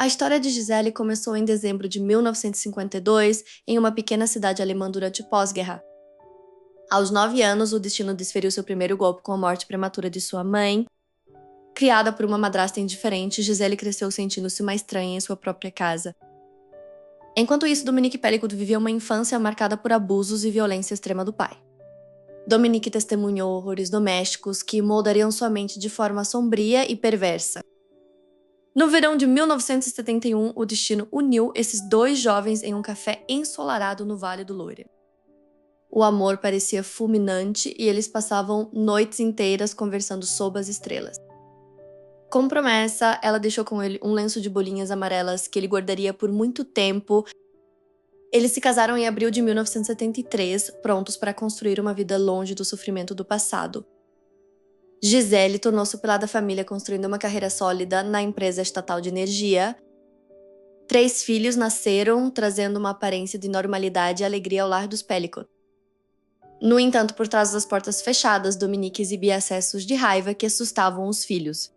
A história de Gisele começou em dezembro de 1952, em uma pequena cidade alemã durante o pós-guerra. Aos 9 anos, o destino desferiu seu primeiro golpe com a morte prematura de sua mãe. Criada por uma madrasta indiferente, Gisele cresceu sentindo-se uma estranha em sua própria casa. Enquanto isso, Dominique Pellicut viveu uma infância marcada por abusos e violência extrema do pai. Dominique testemunhou horrores domésticos que moldariam sua mente de forma sombria e perversa. No verão de 1971, o destino uniu esses dois jovens em um café ensolarado no Vale do Loire. O amor parecia fulminante e eles passavam noites inteiras conversando sob as estrelas. Como promessa, ela deixou com ele um lenço de bolinhas amarelas que ele guardaria por muito tempo. Eles se casaram em abril de 1973, prontos para construir uma vida longe do sofrimento do passado. Gisele tornou-se o pilar da família, construindo uma carreira sólida na empresa estatal de energia. 3 filhos nasceram, trazendo uma aparência de normalidade e alegria ao lar dos Pellicut. No entanto, por trás das portas fechadas, Dominique exibia acessos de raiva que assustavam os filhos.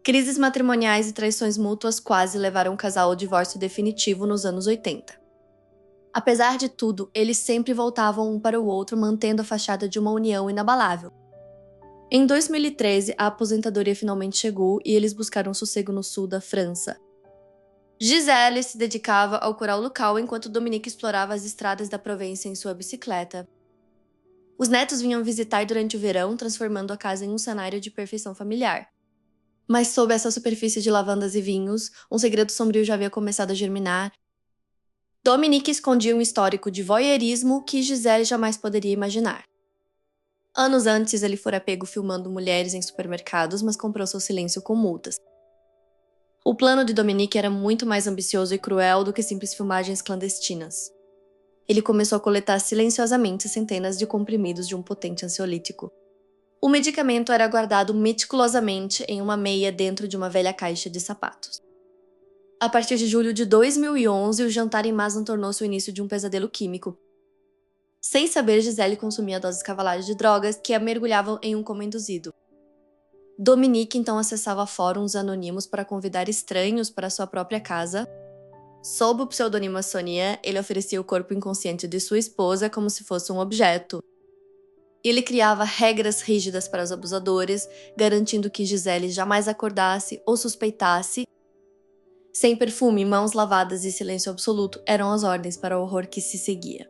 Crises matrimoniais e traições mútuas quase levaram o casal ao divórcio definitivo nos anos 80. Apesar de tudo, eles sempre voltavam um para o outro, mantendo a fachada de uma união inabalável. Em 2013, a aposentadoria finalmente chegou e eles buscaram sossego no sul da França. Gisele se dedicava ao coral local enquanto Dominique explorava as estradas da Provence em sua bicicleta. Os netos vinham visitar durante o verão, transformando a casa em um cenário de perfeição familiar. Mas sob essa superfície de lavandas e vinhos, um segredo sombrio já havia começado a germinar. Dominique escondia um histórico de voyeurismo que Gisele jamais poderia imaginar. Anos antes, ele fora pego filmando mulheres em supermercados, mas comprou seu silêncio com multas. O plano de Dominique era muito mais ambicioso e cruel do que simples filmagens clandestinas. Ele começou a coletar silenciosamente centenas de comprimidos de um potente ansiolítico. O medicamento era guardado meticulosamente em uma meia dentro de uma velha caixa de sapatos. A partir de julho de 2011, o jantar em Mazan tornou-se o início de um pesadelo químico. Sem saber, Gisele consumia doses cavalares de drogas que a mergulhavam em um coma induzido. Dominique então acessava fóruns anônimos para convidar estranhos para sua própria casa. Sob o pseudônimo Sonia, ele oferecia o corpo inconsciente de sua esposa como se fosse um objeto. Ele criava regras rígidas para os abusadores, garantindo que Gisele jamais acordasse ou suspeitasse. Sem perfume, mãos lavadas e silêncio absoluto eram as ordens para o horror que se seguia.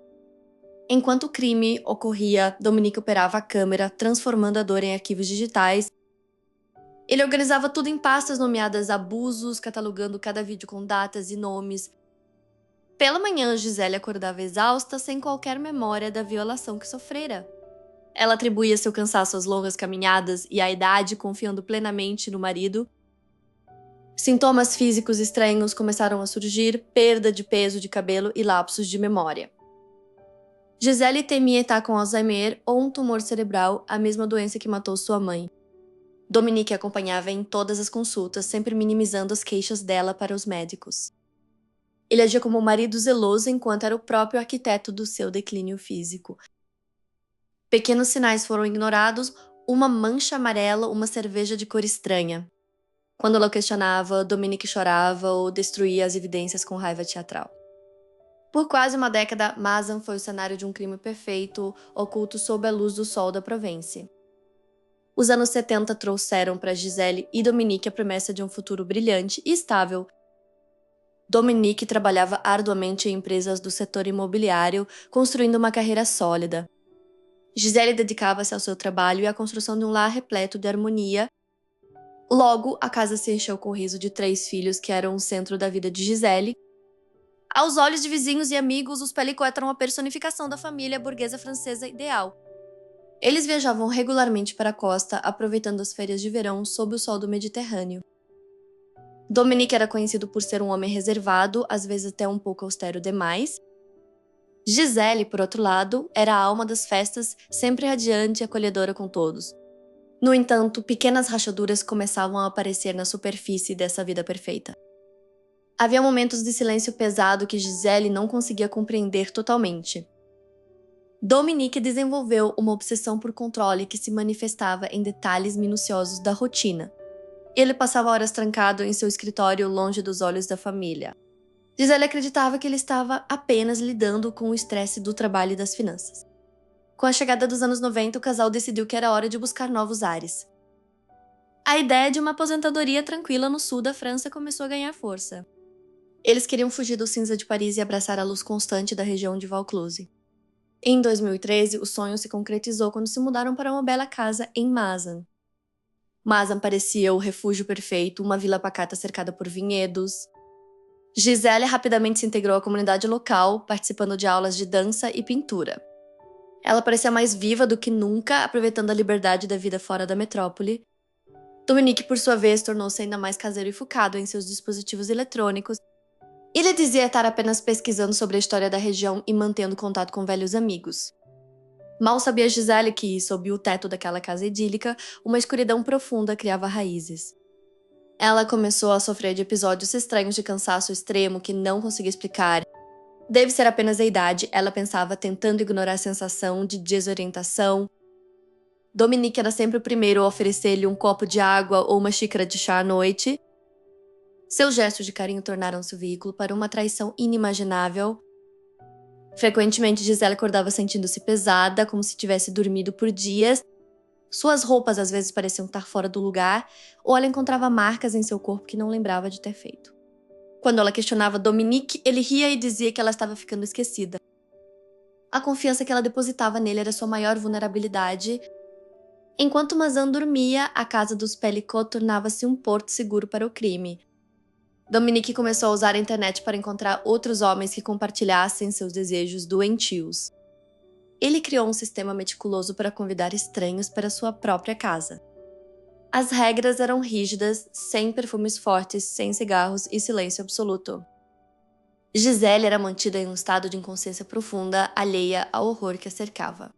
Enquanto o crime ocorria, Dominique operava a câmera, transformando a dor em arquivos digitais. Ele organizava tudo em pastas nomeadas abusos, catalogando cada vídeo com datas e nomes. Pela manhã, Gisele acordava exausta, sem qualquer memória da violação que sofrera. Ela atribuía seu cansaço às longas caminhadas e à idade, confiando plenamente no marido. Sintomas físicos estranhos começaram a surgir, perda de peso de cabelo e lapsos de memória. Gisele temia estar com Alzheimer ou um tumor cerebral, a mesma doença que matou sua mãe. Dominique acompanhava em todas as consultas, sempre minimizando as queixas dela para os médicos. Ele agia como um marido zeloso enquanto era o próprio arquiteto do seu declínio físico. Pequenos sinais foram ignorados, uma mancha amarela, uma cerveja de cor estranha. Quando ela o questionava, Dominique chorava ou destruía as evidências com raiva teatral. Por quase uma década, Mazan foi o cenário de um crime perfeito, oculto sob a luz do sol da Provence. Os anos 70 trouxeram para Gisele e Dominique a promessa de um futuro brilhante e estável. Dominique trabalhava arduamente em empresas do setor imobiliário, construindo uma carreira sólida. Gisele dedicava-se ao seu trabalho e à construção de um lar repleto de harmonia. Logo, a casa se encheu com o riso de 3 filhos que eram o centro da vida de Gisele. Aos olhos de vizinhos e amigos, os Pellicut eram a personificação da família burguesa francesa ideal. Eles viajavam regularmente para a costa, aproveitando as férias de verão sob o sol do Mediterrâneo. Dominique era conhecido por ser um homem reservado, às vezes até um pouco austero demais. Gisele, por outro lado, era a alma das festas, sempre radiante e acolhedora com todos. No entanto, pequenas rachaduras começavam a aparecer na superfície dessa vida perfeita. Havia momentos de silêncio pesado que Gisele não conseguia compreender totalmente. Dominique desenvolveu uma obsessão por controle que se manifestava em detalhes minuciosos da rotina. Ele passava horas trancado em seu escritório longe dos olhos da família. Gisele acreditava que ele estava apenas lidando com o estresse do trabalho e das finanças. Com a chegada dos anos 90, o casal decidiu que era hora de buscar novos ares. A ideia de uma aposentadoria tranquila no sul da França começou a ganhar força. Eles queriam fugir do cinza de Paris e abraçar a luz constante da região de Vaucluse. Em 2013, o sonho se concretizou quando se mudaram para uma bela casa em Mazan. Mazan parecia o refúgio perfeito, uma vila pacata cercada por vinhedos. Gisele rapidamente se integrou à comunidade local, participando de aulas de dança e pintura. Ela parecia mais viva do que nunca, aproveitando a liberdade da vida fora da metrópole. Dominique, por sua vez, tornou-se ainda mais caseiro e focado em seus dispositivos eletrônicos. Ele dizia estar apenas pesquisando sobre a história da região e mantendo contato com velhos amigos. Mal sabia Gisele que, sob o teto daquela casa idílica, uma escuridão profunda criava raízes. Ela começou a sofrer de episódios estranhos de cansaço extremo que não conseguia explicar. Deve ser apenas a idade, ela pensava, tentando ignorar a sensação de desorientação. Dominique era sempre o primeiro a oferecer-lhe um copo de água ou uma xícara de chá à noite. Seus gestos de carinho tornaram-se o veículo para uma traição inimaginável. Frequentemente, Gisele acordava sentindo-se pesada, como se tivesse dormido por dias. Suas roupas às vezes pareciam estar fora do lugar, ou ela encontrava marcas em seu corpo que não lembrava de ter feito. Quando ela questionava Dominique, ele ria e dizia que ela estava ficando esquecida. A confiança que ela depositava nele era sua maior vulnerabilidade. Enquanto Mazan dormia, a casa dos Pellicot tornava-se um porto seguro para o crime. Dominique começou a usar a internet para encontrar outros homens que compartilhassem seus desejos doentios. Ele criou um sistema meticuloso para convidar estranhos para sua própria casa. As regras eram rígidas, sem perfumes fortes, sem cigarros e silêncio absoluto. Gisele era mantida em um estado de inconsciência profunda, alheia ao horror que a cercava.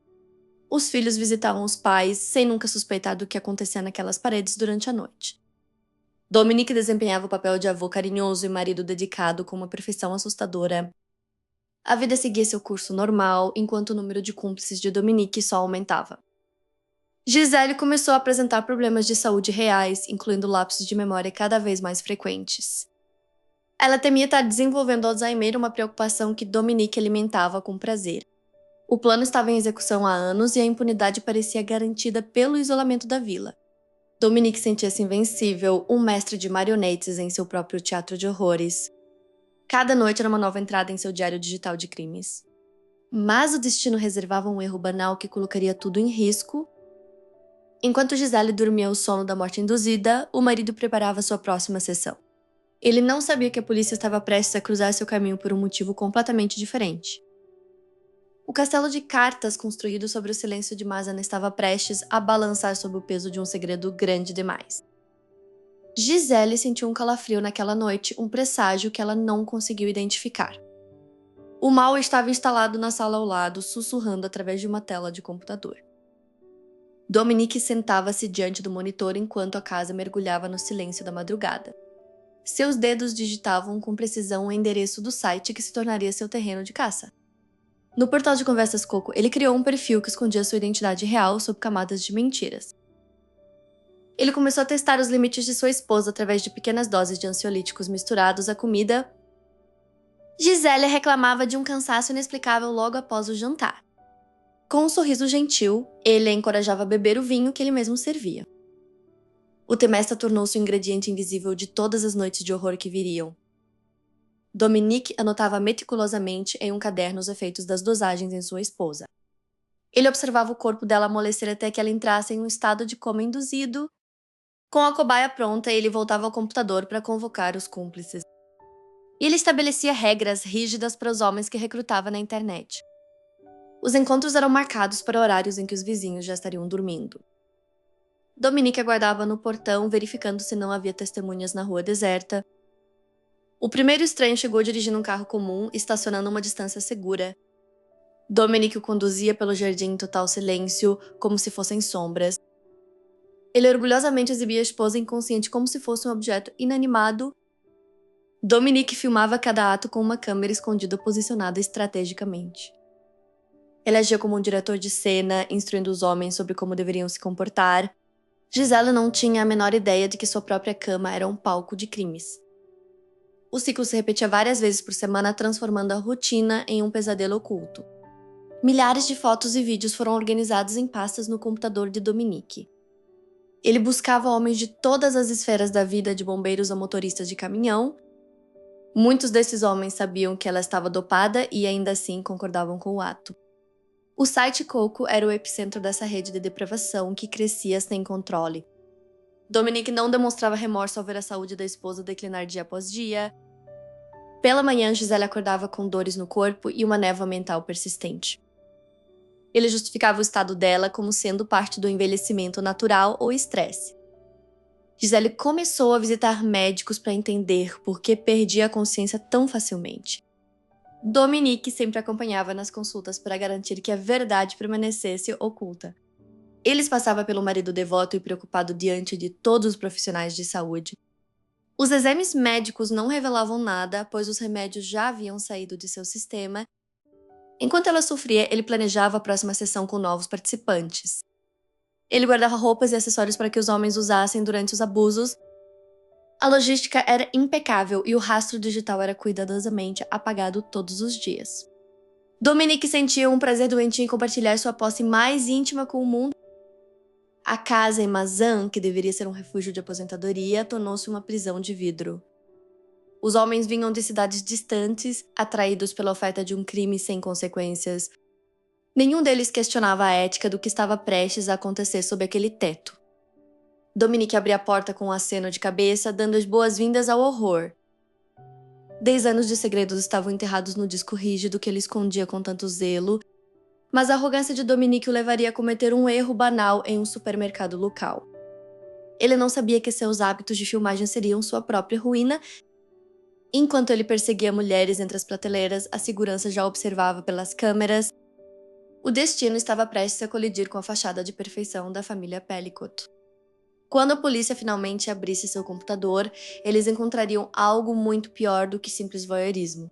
Os filhos visitavam os pais, sem nunca suspeitar do que acontecia naquelas paredes durante a noite. Dominique desempenhava o papel de avô carinhoso e marido dedicado com uma perfeição assustadora. A vida seguia seu curso normal, enquanto o número de cúmplices de Dominique só aumentava. Gisele começou a apresentar problemas de saúde reais, incluindo lapsos de memória cada vez mais frequentes. Ela temia estar desenvolvendo Alzheimer, uma preocupação que Dominique alimentava com prazer. O plano estava em execução há anos e a impunidade parecia garantida pelo isolamento da vila. Dominique sentia-se invencível, um mestre de marionetes em seu próprio teatro de horrores. Cada noite era uma nova entrada em seu diário digital de crimes. Mas o destino reservava um erro banal que colocaria tudo em risco. Enquanto Gisele dormia o sono da morte induzida, o marido preparava sua próxima sessão. Ele não sabia que a polícia estava prestes a cruzar seu caminho por um motivo completamente diferente. O castelo de cartas construído sobre o silêncio de Mazan estava prestes a balançar sob o peso de um segredo grande demais. Gisele sentiu um calafrio naquela noite, um presságio que ela não conseguiu identificar. O mal estava instalado na sala ao lado, sussurrando através de uma tela de computador. Dominique sentava-se diante do monitor enquanto a casa mergulhava no silêncio da madrugada. Seus dedos digitavam com precisão o endereço do site que se tornaria seu terreno de caça. No portal de conversas Coco, ele criou um perfil que escondia sua identidade real sob camadas de mentiras. Ele começou a testar os limites de sua esposa através de pequenas doses de ansiolíticos misturados à comida. Gisele reclamava de um cansaço inexplicável logo após o jantar. Com um sorriso gentil, ele a encorajava a beber o vinho que ele mesmo servia. O Temesta tornou-se o ingrediente invisível de todas as noites de horror que viriam. Dominique anotava meticulosamente em um caderno os efeitos das dosagens em sua esposa. Ele observava o corpo dela amolecer até que ela entrasse em um estado de coma induzido. Com a cobaia pronta, ele voltava ao computador para convocar os cúmplices. E ele estabelecia regras rígidas para os homens que recrutava na internet. Os encontros eram marcados para horários em que os vizinhos já estariam dormindo. Dominique aguardava no portão, verificando se não havia testemunhas na rua deserta. O primeiro estranho chegou dirigindo um carro comum, estacionando a uma distância segura. Dominique o conduzia pelo jardim em total silêncio, como se fossem sombras. Ele orgulhosamente exibia a esposa inconsciente como se fosse um objeto inanimado. Dominique filmava cada ato com uma câmera escondida posicionada estrategicamente. Ele agia como um diretor de cena, instruindo os homens sobre como deveriam se comportar. Gisele não tinha a menor ideia de que sua própria cama era um palco de crimes. O ciclo se repetia várias vezes por semana, transformando a rotina em um pesadelo oculto. Milhares de fotos e vídeos foram organizados em pastas no computador de Dominique. Ele buscava homens de todas as esferas da vida, de bombeiros a motoristas de caminhão. Muitos desses homens sabiam que ela estava dopada e ainda assim concordavam com o ato. O site Coco era o epicentro dessa rede de depravação que crescia sem controle. Dominique não demonstrava remorso ao ver a saúde da esposa declinar dia após dia. Pela manhã, Gisele acordava com dores no corpo e uma névoa mental persistente. Ele justificava o estado dela como sendo parte do envelhecimento natural ou estresse. Gisele começou a visitar médicos para entender por que perdia a consciência tão facilmente. Dominique sempre acompanhava nas consultas para garantir que a verdade permanecesse oculta. Ele se passava pelo marido devoto e preocupado diante de todos os profissionais de saúde. Os exames médicos não revelavam nada, pois os remédios já haviam saído de seu sistema. Enquanto ela sofria, ele planejava a próxima sessão com novos participantes. Ele guardava roupas e acessórios para que os homens usassem durante os abusos. A logística era impecável e o rastro digital era cuidadosamente apagado todos os dias. Dominique sentia um prazer doentio em compartilhar sua posse mais íntima com o mundo. A casa em Mazan, que deveria ser um refúgio de aposentadoria, tornou-se uma prisão de vidro. Os homens vinham de cidades distantes, atraídos pela oferta de um crime sem consequências. Nenhum deles questionava a ética do que estava prestes a acontecer sob aquele teto. Dominique abria a porta com um aceno de cabeça, dando as boas-vindas ao horror. 10 anos de segredos estavam enterrados no disco rígido que ele escondia com tanto zelo, mas a arrogância de Dominique o levaria a cometer um erro banal em um supermercado local. Ele não sabia que seus hábitos de filmagem seriam sua própria ruína. Enquanto ele perseguia mulheres entre as prateleiras, a segurança já observava pelas câmeras. O destino estava prestes a colidir com a fachada de perfeição da família Pellicott. Quando a polícia finalmente abrisse seu computador, eles encontrariam algo muito pior do que simples voyeurismo.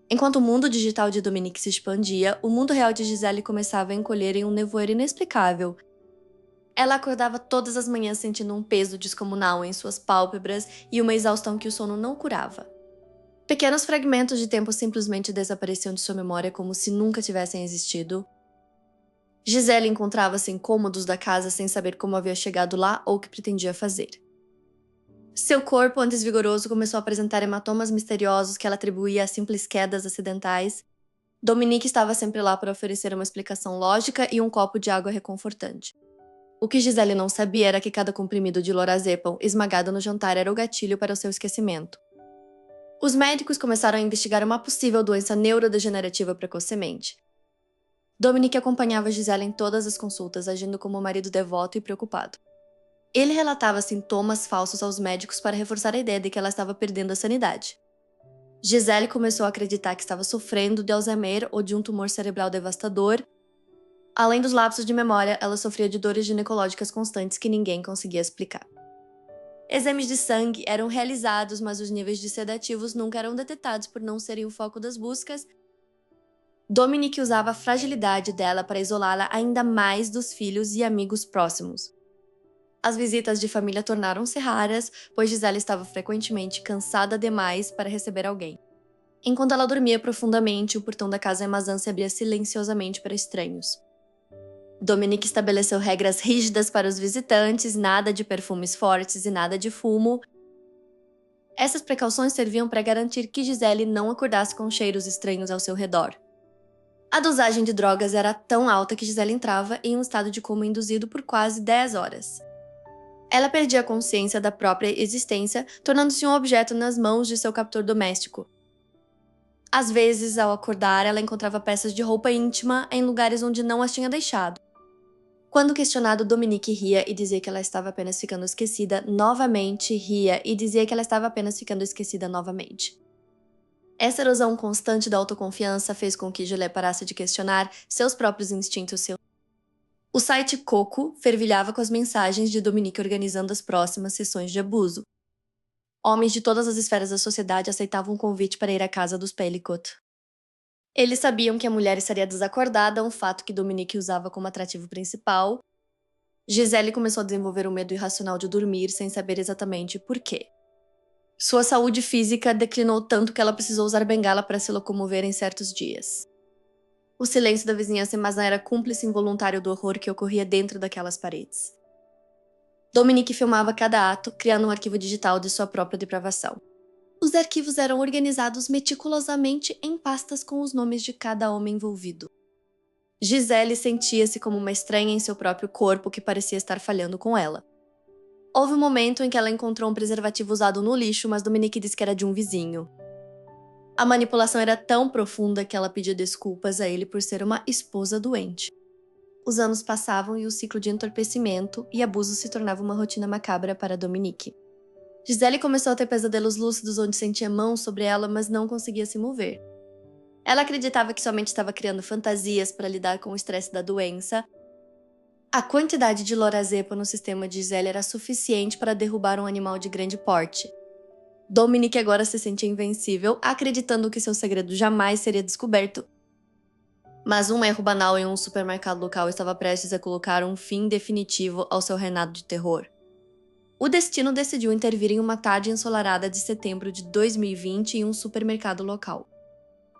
Enquanto o mundo digital de Dominique se expandia, o mundo real de Gisele começava a encolher em um nevoeiro inexplicável. Ela acordava todas as manhãs sentindo um peso descomunal em suas pálpebras e uma exaustão que o sono não curava. Pequenos fragmentos de tempo simplesmente desapareciam de sua memória como se nunca tivessem existido. Gisele encontrava-se em cômodos da casa sem saber como havia chegado lá ou o que pretendia fazer. Seu corpo, antes vigoroso, começou a apresentar hematomas misteriosos que ela atribuía a simples quedas acidentais. Dominique estava sempre lá para oferecer uma explicação lógica e um copo de água reconfortante. O que Gisele não sabia era que cada comprimido de lorazepam esmagado no jantar era o gatilho para o seu esquecimento. Os médicos começaram a investigar uma possível doença neurodegenerativa precocemente. Dominique acompanhava Gisele em todas as consultas, agindo como marido devoto e preocupado. Ele relatava sintomas falsos aos médicos para reforçar a ideia de que ela estava perdendo a sanidade. Gisele começou a acreditar que estava sofrendo de Alzheimer ou de um tumor cerebral devastador. Além dos lapsos de memória, ela sofria de dores ginecológicas constantes que ninguém conseguia explicar. Exames de sangue eram realizados, mas os níveis de sedativos nunca eram detectados por não serem o foco das buscas. Dominique usava a fragilidade dela para isolá-la ainda mais dos filhos e amigos próximos. As visitas de família tornaram-se raras, pois Gisele estava frequentemente cansada demais para receber alguém. Enquanto ela dormia profundamente, o portão da casa em Mazan se abria silenciosamente para estranhos. Dominique estabeleceu regras rígidas para os visitantes, nada de perfumes fortes e nada de fumo. Essas precauções serviam para garantir que Gisele não acordasse com cheiros estranhos ao seu redor. A dosagem de drogas era tão alta que Gisele entrava em um estado de coma induzido por quase 10 horas. Ela perdia a consciência da própria existência, tornando-se um objeto nas mãos de seu captor doméstico. Às vezes, ao acordar, ela encontrava peças de roupa íntima em lugares onde não as tinha deixado. Quando questionado, Dominique ria e dizia que ela estava apenas ficando esquecida novamente, ria e dizia que ela estava apenas ficando esquecida novamente. Essa erosão constante da autoconfiança fez com que Gisele parasse de questionar seus próprios instintos. O site Coco fervilhava com as mensagens de Dominique organizando as próximas sessões de abuso. Homens de todas as esferas da sociedade aceitavam um convite para ir à casa dos Pellicott. Eles sabiam que a mulher estaria desacordada, um fato que Dominique usava como atrativo principal. Gisele começou a desenvolver um medo irracional de dormir sem saber exatamente por quê. Sua saúde física declinou tanto que ela precisou usar bengala para se locomover em certos dias. O silêncio da vizinhança em Mazan era cúmplice involuntário do horror que ocorria dentro daquelas paredes. Dominique filmava cada ato, criando um arquivo digital de sua própria depravação. Os arquivos eram organizados meticulosamente em pastas com os nomes de cada homem envolvido. Gisele sentia-se como uma estranha em seu próprio corpo que parecia estar falhando com ela. Houve um momento em que ela encontrou um preservativo usado no lixo, mas Dominique disse que era de um vizinho. A manipulação era tão profunda que ela pediu desculpas a ele por ser uma esposa doente. Os anos passavam e o ciclo de entorpecimento e abuso se tornava uma rotina macabra para Dominique. Gisele começou a ter pesadelos lúcidos onde sentia mãos sobre ela, mas não conseguia se mover. Ela acreditava que somente estava criando fantasias para lidar com o estresse da doença. A quantidade de lorazepam no sistema de Gisele era suficiente para derrubar um animal de grande porte. Dominique agora se sentia invencível, acreditando que seu segredo jamais seria descoberto. Mas um erro banal em um supermercado local estava prestes a colocar um fim definitivo ao seu reinado de terror. O destino decidiu intervir em uma tarde ensolarada de setembro de 2020 em um supermercado local.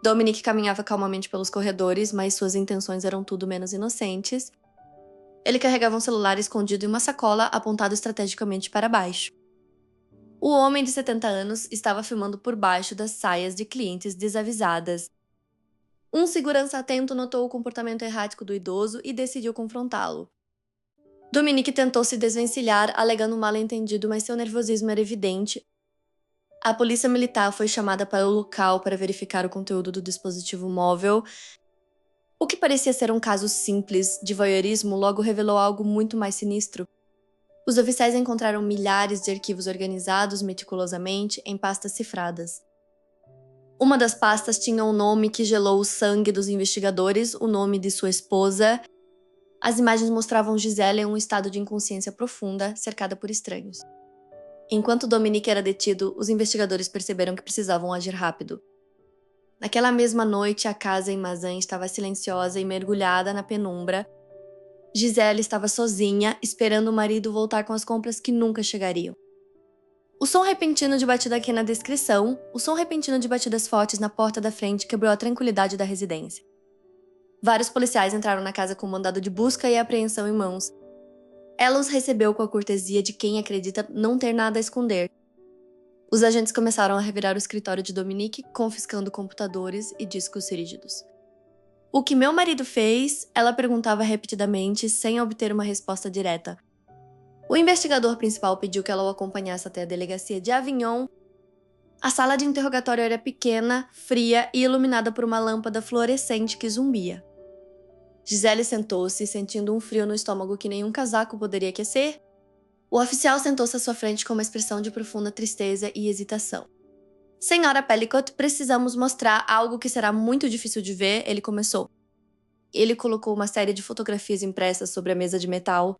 Dominique caminhava calmamente pelos corredores, mas suas intenções eram tudo menos inocentes. Ele carregava um celular escondido em uma sacola apontado estrategicamente para baixo. O homem de 70 anos estava filmando por baixo das saias de clientes desavisadas. Um segurança atento notou o comportamento errático do idoso e decidiu confrontá-lo. Dominique tentou se desvencilhar, alegando um mal-entendido, mas seu nervosismo era evidente. A polícia militar foi chamada para o local para verificar o conteúdo do dispositivo móvel. O que parecia ser um caso simples de voyeurismo logo revelou algo muito mais sinistro. Os oficiais encontraram milhares de arquivos organizados meticulosamente em pastas cifradas. Uma das pastas tinha um nome que gelou o sangue dos investigadores, o nome de sua esposa. As imagens mostravam Gisele em um estado de inconsciência profunda, cercada por estranhos. Enquanto Dominique era detido, os investigadores perceberam que precisavam agir rápido. Naquela mesma noite, a casa em Mazan estava silenciosa e mergulhada na penumbra. Gisele estava sozinha, esperando o marido voltar com as compras que nunca chegariam. O som repentino de batida aqui na descrição, o som repentino de batidas fortes na porta da frente quebrou a tranquilidade da residência. Vários policiais entraram na casa com mandado de busca e apreensão em mãos. Ela os recebeu com a cortesia de quem acredita não ter nada a esconder. Os agentes começaram a revirar o escritório de Dominique, confiscando computadores e discos rígidos. "O que meu marido fez?" ela perguntava repetidamente, sem obter uma resposta direta. O investigador principal pediu que ela o acompanhasse até a delegacia de Avignon. A sala de interrogatório era pequena, fria e iluminada por uma lâmpada fluorescente que zumbia. Gisele sentou-se, sentindo um frio no estômago que nenhum casaco poderia aquecer. O oficial sentou-se à sua frente com uma expressão de profunda tristeza e hesitação. "Senhora Pellicott, precisamos mostrar algo que será muito difícil de ver", ele começou. Ele colocou uma série de fotografias impressas sobre a mesa de metal.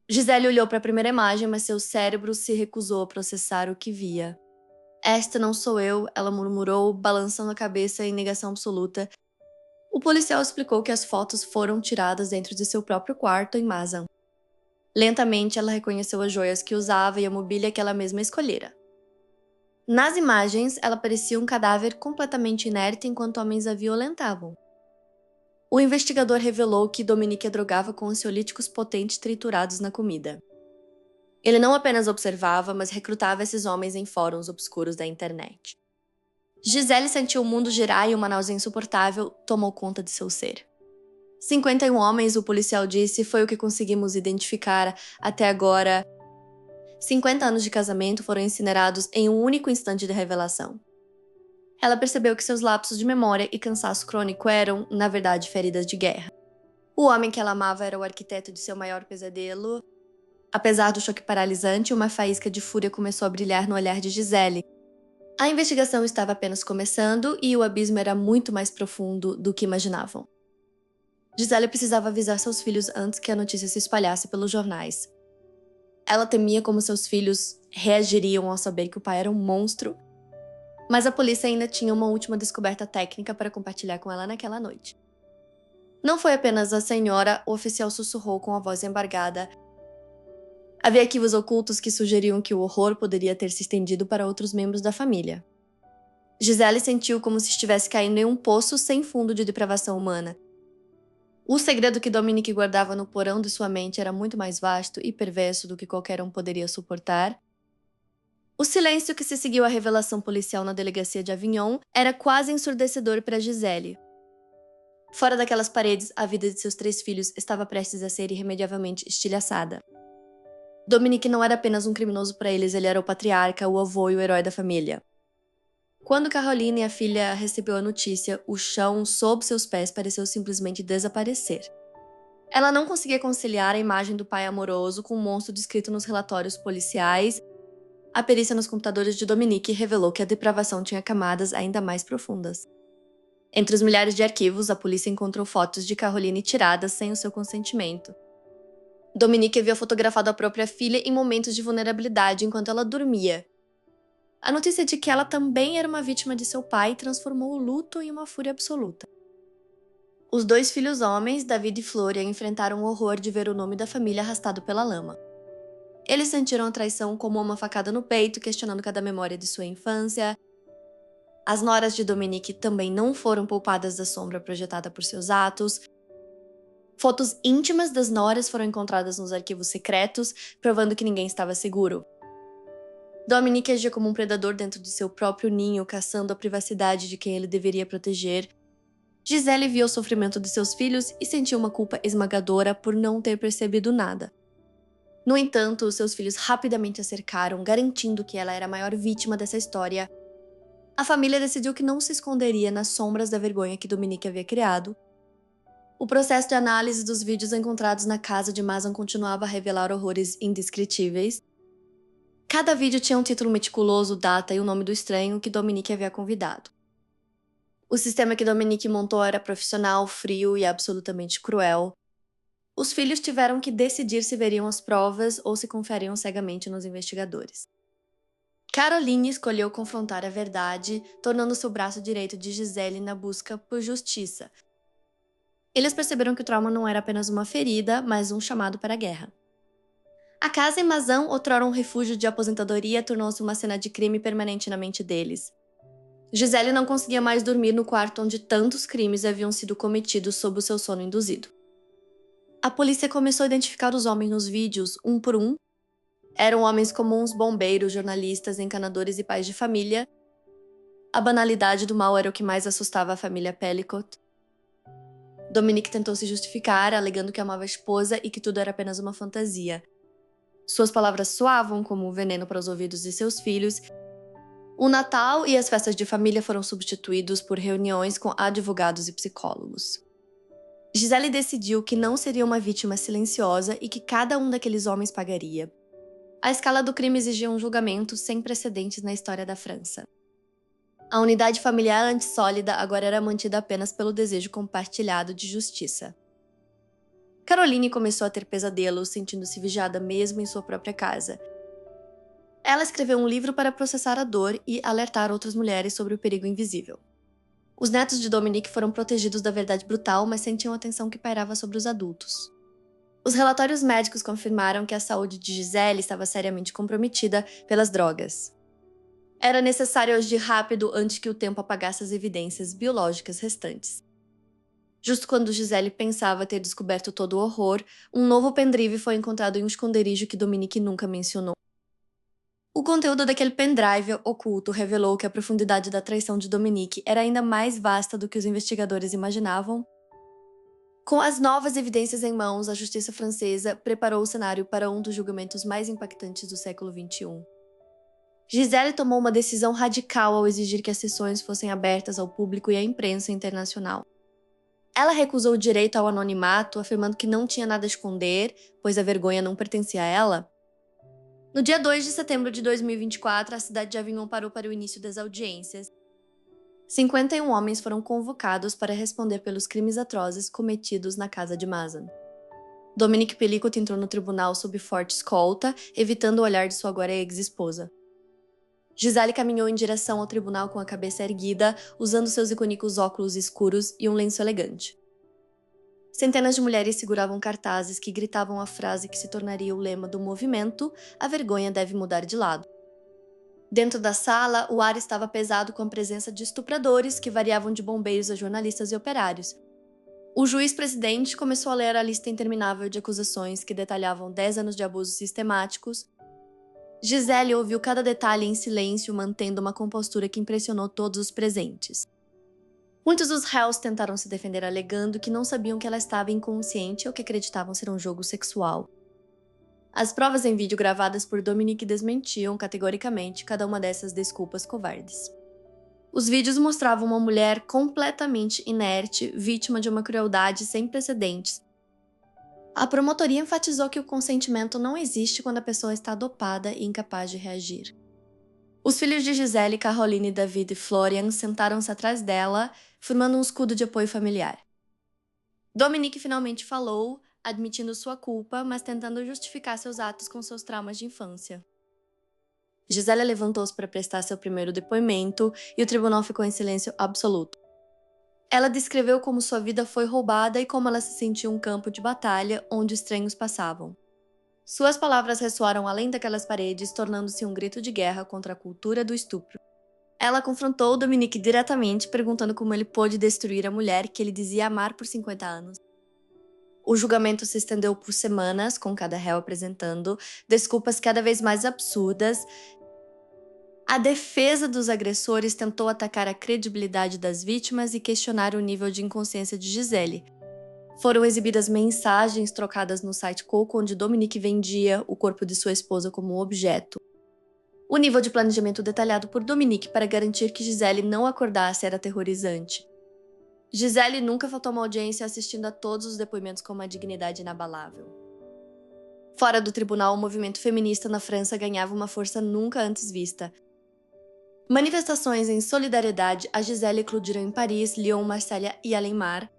Gisele olhou para a primeira imagem, mas seu cérebro se recusou a processar o que via. "Esta não sou eu", ela murmurou, balançando a cabeça em negação absoluta. O policial explicou que as fotos foram tiradas dentro de seu próprio quarto em Mazan. Lentamente, ela reconheceu as joias que usava e a mobília que ela mesma escolhera. Nas imagens, ela parecia um cadáver completamente inerte enquanto homens a violentavam. O investigador revelou que Dominique a drogava com ansiolíticos potentes triturados na comida. Ele não apenas observava, mas recrutava esses homens em fóruns obscuros da internet. Gisele sentiu o mundo girar e uma náusea insuportável tomou conta de seu ser. 51 homens, o policial disse, foi o que conseguimos identificar até agora. 50 anos de casamento foram incinerados em um único instante de revelação. Ela percebeu que seus lapsos de memória e cansaço crônico eram, na verdade, feridas de guerra. O homem que ela amava era o arquiteto de seu maior pesadelo. Apesar do choque paralisante, uma faísca de fúria começou a brilhar no olhar de Gisele. A investigação estava apenas começando e o abismo era muito mais profundo do que imaginavam. Gisele precisava avisar seus filhos antes que a notícia se espalhasse pelos jornais. Ela temia como seus filhos reagiriam ao saber que o pai era um monstro, mas a polícia ainda tinha uma última descoberta técnica para compartilhar com ela naquela noite. Não foi apenas a senhora, o oficial sussurrou com a voz embargada. Havia arquivos ocultos que sugeriam que o horror poderia ter se estendido para outros membros da família. Gisele sentiu como se estivesse caindo em um poço sem fundo de depravação humana. O segredo que Dominique guardava no porão de sua mente era muito mais vasto e perverso do que qualquer um poderia suportar. O silêncio que se seguiu à revelação policial na delegacia de Avignon era quase ensurdecedor para Gisele. Fora daquelas paredes, a vida de seus 3 filhos estava prestes a ser irremediavelmente estilhaçada. Dominique não era apenas um criminoso para eles, ele era o patriarca, o avô e o herói da família. Quando Caroline, a filha, recebeu a notícia, o chão sob seus pés pareceu simplesmente desaparecer. Ela não conseguia conciliar a imagem do pai amoroso com o monstro descrito nos relatórios policiais. A perícia nos computadores de Dominique revelou que a depravação tinha camadas ainda mais profundas. Entre os milhares de arquivos, a polícia encontrou fotos de Caroline tiradas sem o seu consentimento. Dominique havia fotografado a própria filha em momentos de vulnerabilidade enquanto ela dormia. A notícia de que ela também era uma vítima de seu pai transformou o luto em uma fúria absoluta. Os 2 filhos homens, David e Florian, enfrentaram o horror de ver o nome da família arrastado pela lama. Eles sentiram a traição como uma facada no peito, questionando cada memória de sua infância. As noras de Dominique também não foram poupadas da sombra projetada por seus atos. Fotos íntimas das noras foram encontradas nos arquivos secretos, provando que ninguém estava seguro. Dominique agia como um predador dentro de seu próprio ninho, caçando a privacidade de quem ele deveria proteger. Gisele via o sofrimento de seus filhos e sentiu uma culpa esmagadora por não ter percebido nada. No entanto, seus filhos rapidamente a cercaram, garantindo que ela era a maior vítima dessa história. A família decidiu que não se esconderia nas sombras da vergonha que Dominique havia criado. O processo de análise dos vídeos encontrados na casa de Mason continuava a revelar horrores indescritíveis. Cada vídeo tinha um título meticuloso, data e o nome do estranho que Dominique havia convidado. O sistema que Dominique montou era profissional, frio e absolutamente cruel. Os filhos tiveram que decidir se veriam as provas ou se confiariam cegamente nos investigadores. Caroline escolheu confrontar a verdade, tornando-se o braço direito de Gisele na busca por justiça. Eles perceberam que o trauma não era apenas uma ferida, mas um chamado para a guerra. A casa em Mazan, outrora um refúgio de aposentadoria, tornou-se uma cena de crime permanente na mente deles. Gisele não conseguia mais dormir no quarto onde tantos crimes haviam sido cometidos sob o seu sono induzido. A polícia começou a identificar os homens nos vídeos, um por um. Eram homens comuns, bombeiros, jornalistas, encanadores e pais de família. A banalidade do mal era o que mais assustava a família Pellicott. Dominique tentou se justificar, alegando que amava a esposa e que tudo era apenas uma fantasia. Suas palavras soavam como um veneno para os ouvidos de seus filhos. O Natal e as festas de família foram substituídos por reuniões com advogados e psicólogos. Gisele decidiu que não seria uma vítima silenciosa e que cada um daqueles homens pagaria. A escala do crime exigia um julgamento sem precedentes na história da França. A unidade familiar antissólida agora era mantida apenas pelo desejo compartilhado de justiça. Caroline começou a ter pesadelos, sentindo-se vigiada mesmo em sua própria casa. Ela escreveu um livro para processar a dor e alertar outras mulheres sobre o perigo invisível. Os netos de Dominique foram protegidos da verdade brutal, mas sentiam a tensão que pairava sobre os adultos. Os relatórios médicos confirmaram que a saúde de Gisele estava seriamente comprometida pelas drogas. Era necessário agir rápido antes que o tempo apagasse as evidências biológicas restantes. Justo quando Gisele pensava ter descoberto todo o horror, um novo pendrive foi encontrado em um esconderijo que Dominique nunca mencionou. O conteúdo daquele pendrive oculto revelou que a profundidade da traição de Dominique era ainda mais vasta do que os investigadores imaginavam. Com as novas evidências em mãos, a justiça francesa preparou o cenário para um dos julgamentos mais impactantes do século XXI. Gisele tomou uma decisão radical ao exigir que as sessões fossem abertas ao público e à imprensa internacional. Ela recusou o direito ao anonimato, afirmando que não tinha nada a esconder, pois a vergonha não pertencia a ela. No dia 2 de setembro de 2024, a cidade de Avignon parou para o início das audiências. 51 homens foram convocados para responder pelos crimes atrozes cometidos na casa de Mason. Dominique Pellicott entrou no tribunal sob forte escolta, evitando o olhar de sua agora ex-esposa. Gisele caminhou em direção ao tribunal com a cabeça erguida, usando seus icônicos óculos escuros e um lenço elegante. Centenas de mulheres seguravam cartazes que gritavam a frase que se tornaria o lema do movimento: "A vergonha deve mudar de lado". Dentro da sala, o ar estava pesado com a presença de estupradores que variavam de bombeiros a jornalistas e operários. O juiz-presidente começou a ler a lista interminável de acusações que detalhavam 10 anos de abusos sistemáticos. Gisele ouviu cada detalhe em silêncio, mantendo uma compostura que impressionou todos os presentes. Muitos dos réus tentaram se defender alegando que não sabiam que ela estava inconsciente ou que acreditavam ser um jogo sexual. As provas em vídeo gravadas por Dominique desmentiam categoricamente cada uma dessas desculpas covardes. Os vídeos mostravam uma mulher completamente inerte, vítima de uma crueldade sem precedentes. A promotoria enfatizou que o consentimento não existe quando a pessoa está dopada e incapaz de reagir. Os filhos de Gisele, Caroline, David e Florian sentaram-se atrás dela, formando um escudo de apoio familiar. Dominique finalmente falou, admitindo sua culpa, mas tentando justificar seus atos com seus traumas de infância. Gisele levantou-se para prestar seu primeiro depoimento e o tribunal ficou em silêncio absoluto. Ela descreveu como sua vida foi roubada e como ela se sentia um campo de batalha onde estranhos passavam. Suas palavras ressoaram além daquelas paredes, tornando-se um grito de guerra contra a cultura do estupro. Ela confrontou Dominique diretamente, perguntando como ele pôde destruir a mulher que ele dizia amar por 50 anos. O julgamento se estendeu por semanas, com cada réu apresentando desculpas cada vez mais absurdas. A defesa dos agressores tentou atacar a credibilidade das vítimas e questionar o nível de inconsciência de Gisele. Foram exibidas mensagens trocadas no site Coco, onde Dominique vendia o corpo de sua esposa como um objeto. O nível de planejamento detalhado por Dominique para garantir que Gisele não acordasse era aterrorizante. Gisele nunca faltou uma audiência, assistindo a todos os depoimentos com uma dignidade inabalável. Fora do tribunal, o movimento feminista na França ganhava uma força nunca antes vista. Manifestações em solidariedade a Gisele eclodiram em Paris, Lyon, Marselha e Além-Mar.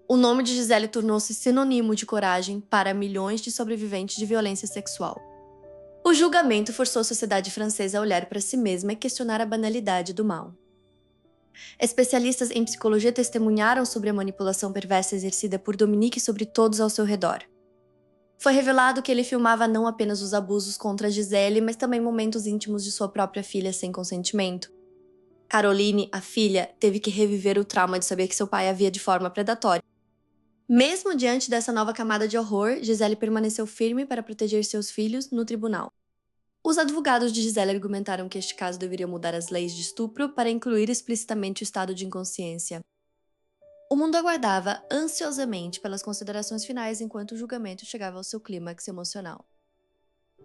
O nome de Gisele tornou-se sinônimo de coragem para milhões de sobreviventes de violência sexual. O julgamento forçou a sociedade francesa a olhar para si mesma e questionar a banalidade do mal. Especialistas em psicologia testemunharam sobre a manipulação perversa exercida por Dominique sobre todos ao seu redor. Foi revelado que ele filmava não apenas os abusos contra Gisele, mas também momentos íntimos de sua própria filha sem consentimento. Caroline, a filha, teve que reviver o trauma de saber que seu pai a via de forma predatória. Mesmo diante dessa nova camada de horror, Gisele permaneceu firme para proteger seus filhos no tribunal. Os advogados de Gisele argumentaram que este caso deveria mudar as leis de estupro para incluir explicitamente o estado de inconsciência. O mundo aguardava ansiosamente pelas considerações finais enquanto o julgamento chegava ao seu clímax emocional.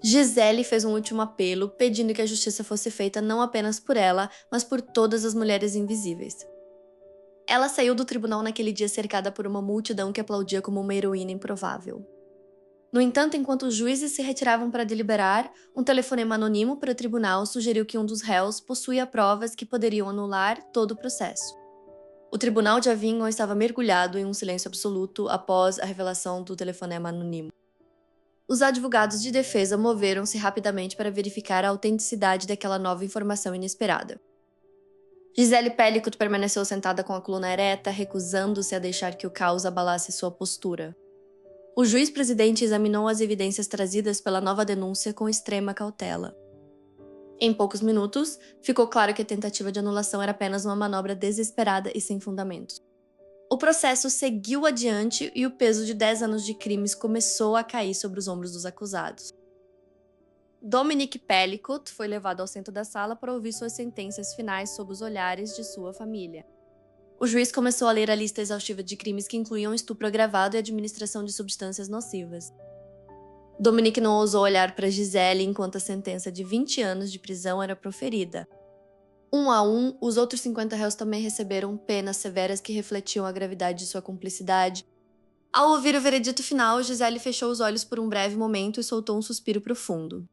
Gisele fez um último apelo, pedindo que a justiça fosse feita não apenas por ela, mas por todas as mulheres invisíveis. Ela saiu do tribunal naquele dia cercada por uma multidão que aplaudia como uma heroína improvável. No entanto, enquanto os juízes se retiravam para deliberar, um telefonema anônimo para o tribunal sugeriu que um dos réus possuía provas que poderiam anular todo o processo. O tribunal de Avignon estava mergulhado em um silêncio absoluto após a revelação do telefonema anônimo. Os advogados de defesa moveram-se rapidamente para verificar a autenticidade daquela nova informação inesperada. Gisele Pelicot permaneceu sentada com a coluna ereta, recusando-se a deixar que o caos abalasse sua postura. O juiz-presidente examinou as evidências trazidas pela nova denúncia com extrema cautela. Em poucos minutos, ficou claro que a tentativa de anulação era apenas uma manobra desesperada e sem fundamentos. O processo seguiu adiante e o peso de 10 anos de crimes começou a cair sobre os ombros dos acusados. Dominique Pelicot foi levado ao centro da sala para ouvir suas sentenças finais sob os olhares de sua família. O juiz começou a ler a lista exaustiva de crimes que incluíam estupro agravado e administração de substâncias nocivas. Dominique não ousou olhar para Gisele enquanto a sentença de 20 anos de prisão era proferida. Um a um, os outros 50 réus também receberam penas severas que refletiam a gravidade de sua cumplicidade. Ao ouvir o veredito final, Gisele fechou os olhos por um breve momento e soltou um suspiro profundo.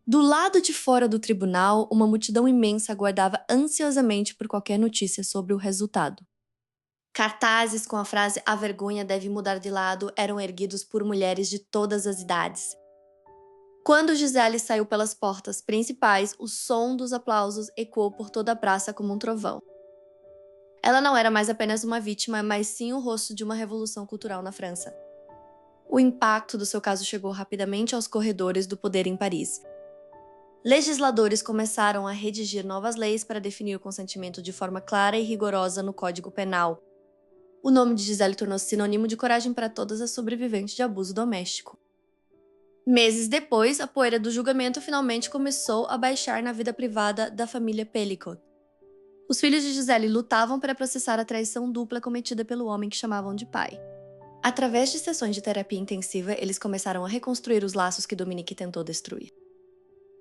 Do lado de fora do tribunal, uma multidão imensa aguardava ansiosamente por qualquer notícia sobre o resultado. Cartazes com a frase "A vergonha deve mudar de lado" eram erguidos por mulheres de todas as idades. Quando Gisele saiu pelas portas principais, o som dos aplausos ecoou por toda a praça como um trovão. Ela não era mais apenas uma vítima, mas sim o rosto de uma revolução cultural na França. O impacto do seu caso chegou rapidamente aos corredores do poder em Paris. Legisladores começaram a redigir novas leis para definir o consentimento de forma clara e rigorosa no Código Penal. O nome de Gisele tornou-se sinônimo de coragem para todas as sobreviventes de abuso doméstico. Meses depois, a poeira do julgamento finalmente começou a baixar na vida privada da família Pellicot. Os filhos de Gisele lutavam para processar a traição dupla cometida pelo homem que chamavam de pai. Através de sessões de terapia intensiva, eles começaram a reconstruir os laços que Dominique tentou destruir.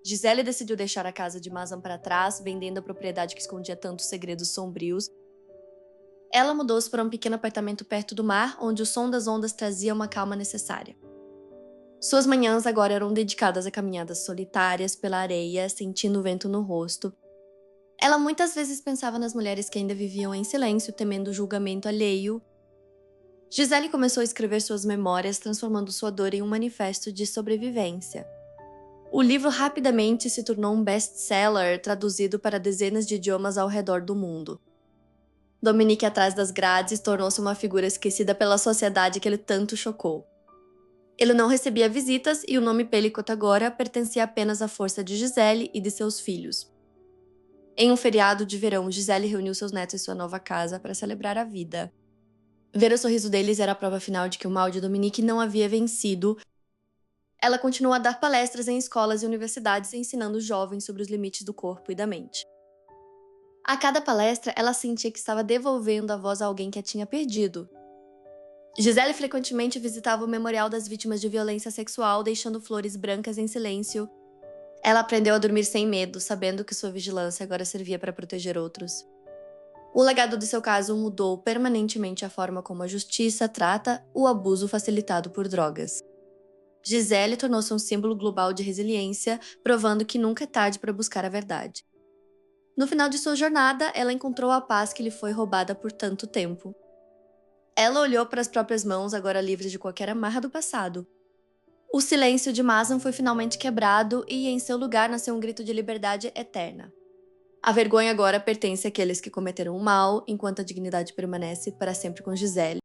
Gisele decidiu deixar a casa de Mazen para trás, vendendo a propriedade que escondia tantos segredos sombrios. Ela mudou-se para um pequeno apartamento perto do mar, onde o som das ondas trazia uma calma necessária. Suas manhãs agora eram dedicadas a caminhadas solitárias pela areia, sentindo o vento no rosto. Ela muitas vezes pensava nas mulheres que ainda viviam em silêncio, temendo o julgamento alheio. Gisele começou a escrever suas memórias, transformando sua dor em um manifesto de sobrevivência. O livro rapidamente se tornou um best-seller, traduzido para dezenas de idiomas ao redor do mundo. Dominique, atrás das grades, tornou-se uma figura esquecida pela sociedade que ele tanto chocou. Ele não recebia visitas e o nome Pellicot agora pertencia apenas à força de Gisele e de seus filhos. Em um feriado de verão, Gisele reuniu seus netos em sua nova casa para celebrar a vida. Ver o sorriso deles era a prova final de que o mal de Dominique não havia vencido. Ela continuou a dar palestras em escolas e universidades, ensinando os jovens sobre os limites do corpo e da mente. A cada palestra, ela sentia que estava devolvendo a voz a alguém que a tinha perdido. Gisele frequentemente visitava o Memorial das Vítimas de Violência Sexual, deixando flores brancas em silêncio. Ela aprendeu a dormir sem medo, sabendo que sua vigilância agora servia para proteger outros. O legado de seu caso mudou permanentemente a forma como a justiça trata o abuso facilitado por drogas. Gisele tornou-se um símbolo global de resiliência, provando que nunca é tarde para buscar a verdade. No final de sua jornada, ela encontrou a paz que lhe foi roubada por tanto tempo. Ela olhou para as próprias mãos, agora livres de qualquer amarra do passado. O silêncio de Mazen foi finalmente quebrado e, em seu lugar, nasceu um grito de liberdade eterna. A vergonha agora pertence àqueles que cometeram o mal, enquanto a dignidade permanece para sempre com Gisele.